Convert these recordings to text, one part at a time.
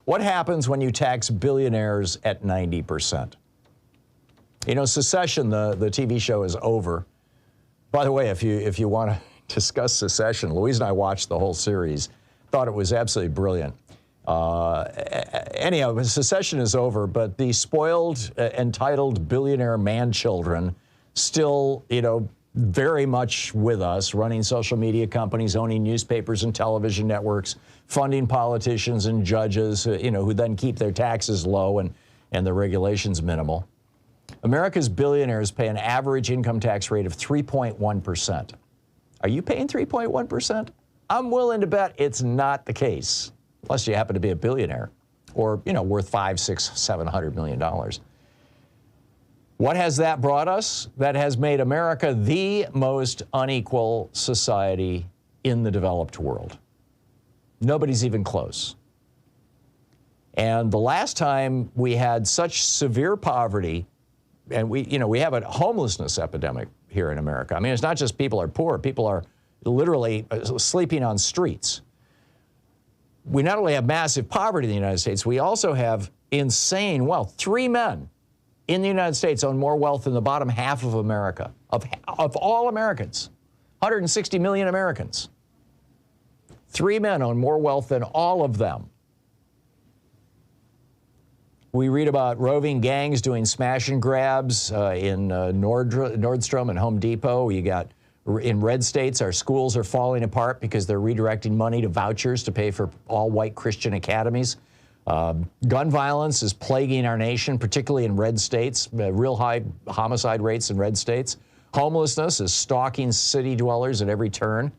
What happens when you tax billionaires at 90%? You know, Secession, the TV show, is over. By the way, if you want to discuss Secession, Louise and I watched the whole series, thought it was absolutely brilliant. Anyhow, Secession is over, but the spoiled, entitled billionaire man-children still, you know, very much with us, running social media companies, owning newspapers and television networks, funding politicians and judges, you know, who then keep their taxes low and the regulations minimal. America's billionaires pay an average income tax rate of 3.1%. Are you paying 3.1%? I'm willing to bet it's not the case, unless you happen to be a billionaire or, you know, worth $500, $600, $700 million. What has that brought us? That has made America the most unequal society in the developed world. Nobody's even close. And the last time we had such severe poverty, and we have a homelessness epidemic here in America. I mean, it's not just people are poor, people are literally sleeping on streets. We not only have massive poverty in the United States, we also have insane wealth. 3 men in the United States own more wealth than the bottom half of America, of all Americans, 160 million Americans. 3 men own more wealth than all of them. We read about roving gangs doing smash and grabs in Nordstrom and Home Depot. You got in red states, our schools are falling apart because they're redirecting money to vouchers to pay for all-white Christian academies. Gun violence is plaguing our nation, particularly in red states, real high homicide rates in red states. Homelessness is stalking city dwellers at every turn.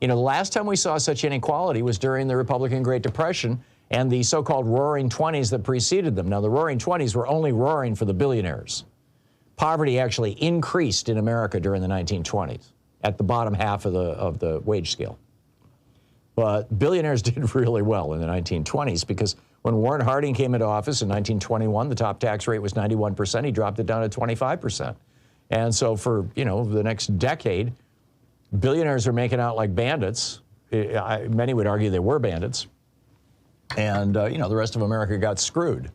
You know, the last time we saw such inequality was during the Republican Great Depression and the so-called Roaring Twenties that preceded them. Now, the Roaring Twenties were only roaring for the billionaires. Poverty actually increased in America during the 1920s at the bottom half of the wage scale. But billionaires did really well in the 1920s because when Warren Harding came into office in 1921, the top tax rate was 91%. He dropped it down to 25%. And so for, you know, the next decade, billionaires are making out like bandits. Many would argue they were bandits. And, you know, the rest of America got screwed.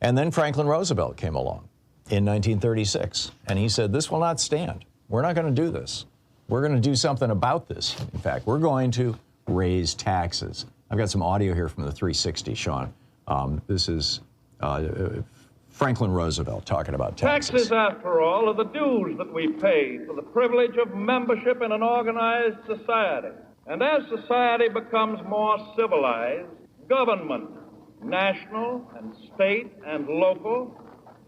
And then Franklin Roosevelt came along in 1936, and he said, this will not stand. We're not going to do this. We're going to do something about this. In fact, we're going to raise taxes. I've got some audio here from the 360, Sean. This is Franklin Roosevelt talking about taxes. Taxes, after all, are the dues that we pay for the privilege of membership in an organized society. And as society becomes more civilized, government, national and state and local,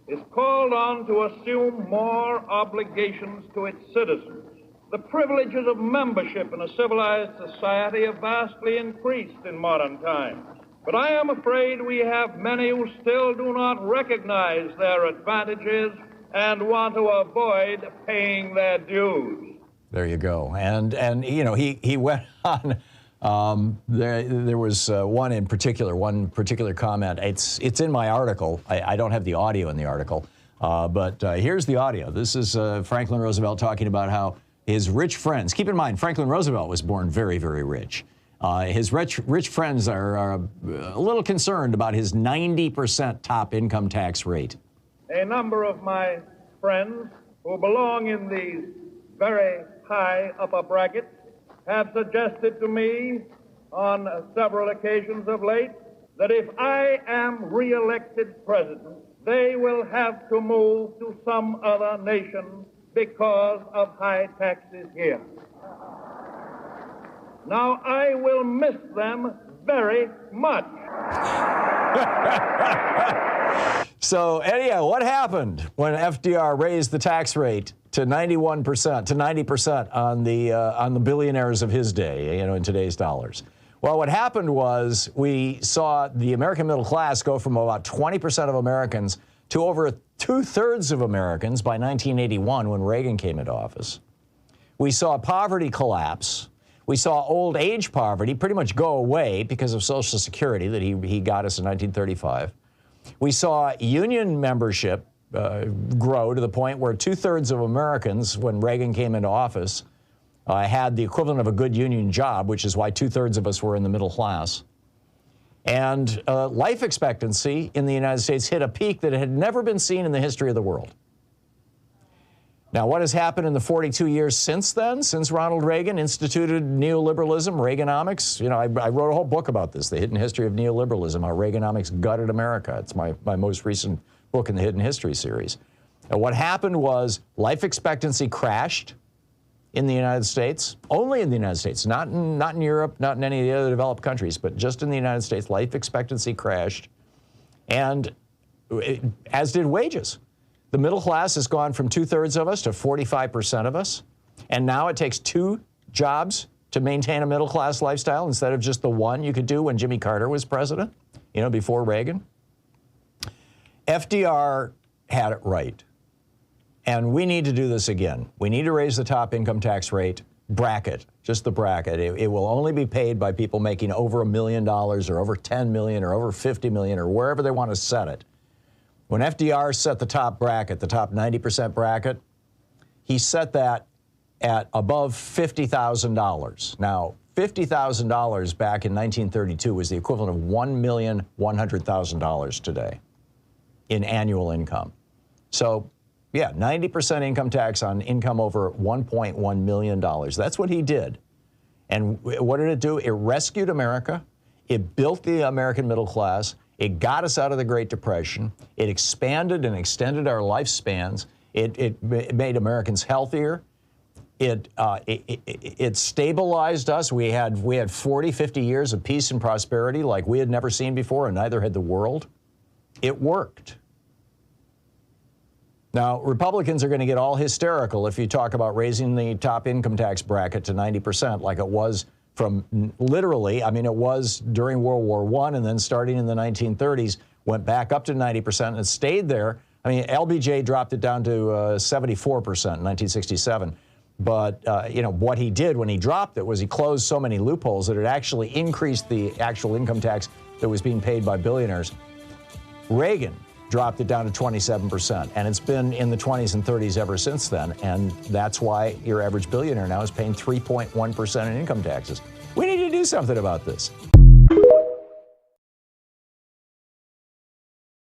is called on to assume more obligations to its citizens. The privileges of membership in a civilized society have vastly increased in modern times. But I am afraid we have many who still do not recognize their advantages and want to avoid paying their dues. There you go. And you know, he went on. There was one particular comment. It's in my article. I don't have the audio in the article, but here's the audio. This is Franklin Roosevelt talking about how his rich friends. Keep in mind, Franklin Roosevelt was born very, very rich. His rich friends are a little concerned about his 90% top income tax rate. A number of my friends who belong in the very high upper brackets have suggested to me on several occasions of late that if I am re-elected president, they will have to move to some other nation because of high taxes here. Now, I will miss them very much. So, anyhow, what happened when FDR raised the tax rate to 91%, to 90% on the billionaires of his day, you know, in today's dollars? Well, what happened was we saw the American middle class go from about 20% of Americans to over 2/3 of Americans by 1981 when Reagan came into office. We saw poverty collapse. We saw old age poverty pretty much go away because of Social Security that he got us in 1935. We saw union membership grow to the point where 2/3 of Americans, when Reagan came into office, had the equivalent of a good union job, which is why 2/3 of us were in the middle class. And life expectancy in the United States hit a peak that had never been seen in the history of the world. Now, what has happened in the 42 years since then, since Ronald Reagan instituted neoliberalism, Reaganomics? You know, I wrote a whole book about this, The Hidden History of Neoliberalism, how Reaganomics gutted America. It's my most recent book in the Hidden History series. And what happened was life expectancy crashed in the United States, only in the United States, not in Europe, not in any of the other developed countries, but just in the United States, life expectancy crashed, and as did wages. The middle class has gone from 2/3 of us to 45% of us, and now it takes 2 jobs to maintain a middle class lifestyle instead of just the one you could do when Jimmy Carter was president, you know, before Reagan. FDR had it right, and we need to do this again. We need to raise the top income tax rate bracket, just the bracket. It will only be paid by people making over $1 million or over $10 million or over $50 million or wherever they want to set it. When FDR set the top bracket, the top 90% bracket, he set that at above $50,000. Now, $50,000 back in 1932 was the equivalent of $1,100,000 today in annual income. So, yeah, 90% income tax on income over $1.1 million. That's what he did. And what did it do? It rescued America. It built the American middle class. It got us out of the Great Depression. It expanded and extended our lifespans. It made Americans healthier. It stabilized us. We had 40, 50 years of peace and prosperity like we had never seen before, and neither had the world. It worked. Now, Republicans are going to get all hysterical if you talk about raising the top income tax bracket to 90% like it was from literally, I mean, it was during World War I and then starting in the 1930s, went back up to 90% and it stayed there. I mean, LBJ dropped it down to 74% in 1967. But, you know, what he did when he dropped it was he closed so many loopholes that it actually increased the actual income tax that was being paid by billionaires. Reagan dropped it down to 27%, and it's been in the 20s and 30s ever since then, and that's why your average billionaire now is paying 3.1% in income taxes. We need to do something about this.